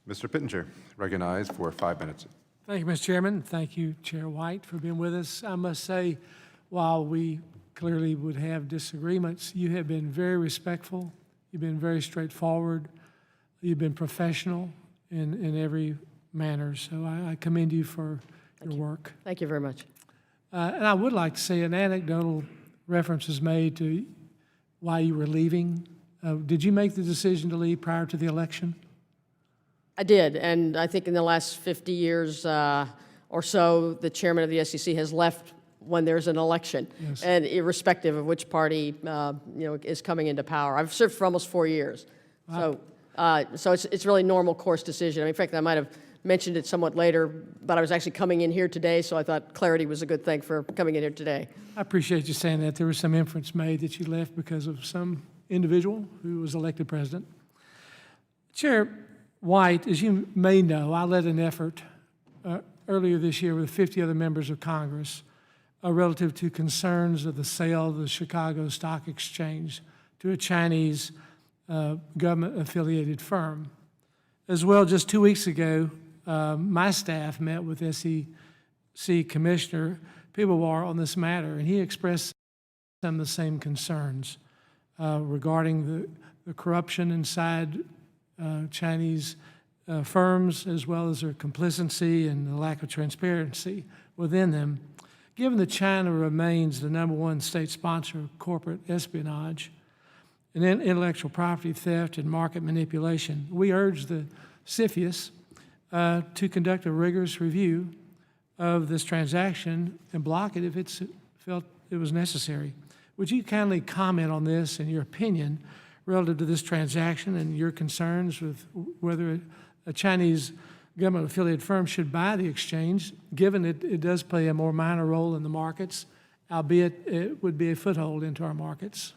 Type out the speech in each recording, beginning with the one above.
Mr. Pittenger, recognized for 5 minutes. Thank you, Mr. Chairman. Thank you, Chair White, for being with us. I must say, while we clearly would have disagreements, you have been very respectful. You've been very straightforward. You've been professional in every manner. So I commend you for your work. Thank you very much. And I would like to say an anecdotal reference is made to why you were leaving. Did you make the decision to leave prior to the election? I did, and I think in the last 50 years or so, the chairman of the SEC has left when there's an election, Yes. and irrespective of which party is coming into power. I've served for almost 4 years, so it's really normal course decision. I mean, in fact, I might have mentioned it somewhat later, but I was actually coming in here today, so I thought clarity was a good thing for coming in here today. I appreciate you saying that. There was some inference made that you left because of some individual who was elected president. Chair White, as you may know, I led an effort earlier this year with 50 other members of Congress relative to concerns of the sale of the Chicago Stock Exchange to a Chinese government-affiliated firm. As well, just 2 weeks ago, my staff met with SEC Commissioner Pittenger on this matter, and he expressed some of the same concerns regarding the corruption inside Chinese firms, as well as their complicity and the lack of transparency within them. Given that China remains the #1 state sponsor of corporate espionage and intellectual property theft and market manipulation, we urge the CFIUS to conduct a rigorous review of this transaction and block it if it's felt it was necessary. Would you kindly comment on this and your opinion relative to this transaction and your concerns with whether a Chinese government-affiliated firm should buy the exchange, given it does play a more minor role in the markets, albeit it would be a foothold into our markets?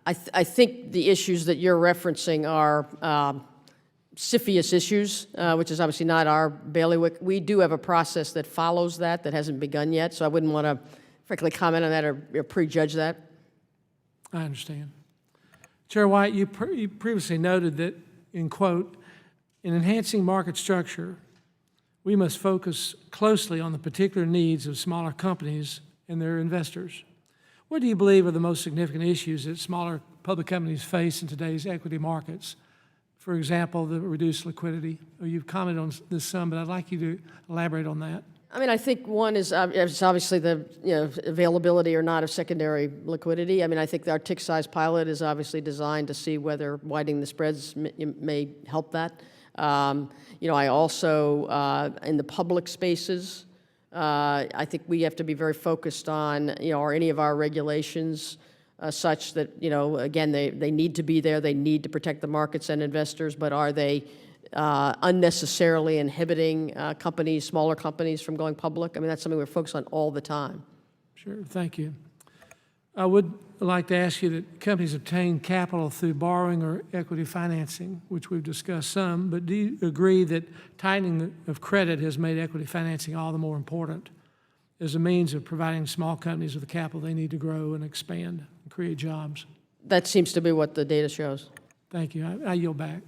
I think the issues that you're referencing are CFIUS issues, which is obviously not our bailiwick. We do have a process that follows that hasn't begun yet, so I wouldn't want to, frankly, comment on that or prejudge that. I understand. Chair White, you previously noted that, in quote, in enhancing market structure, we must focus closely on the particular needs of smaller companies and their investors. What do you believe are the most significant issues that smaller public companies face in today's equity markets? For example, the reduced liquidity. You've commented on this some, but I'd like you to elaborate on that. I mean, I think one is obviously the availability or not of secondary liquidity. I mean, I think our tick size pilot is obviously designed to see whether widening the spreads may help that. I also, in the public spaces, I think we have to be very focused on, are any of our regulations such that, again, they need to be there, they need to protect the markets and investors, but are they unnecessarily inhibiting companies, smaller companies from going public? I mean, that's something we're focused on all the time. Sure, thank you. I would like to ask you that companies obtain capital through borrowing or equity financing, which we've discussed some, but do you agree that tightening of credit has made equity financing all the more important as a means of providing small companies with the capital they need to grow and expand and create jobs? That seems to be what the data shows. Thank you. I yield back.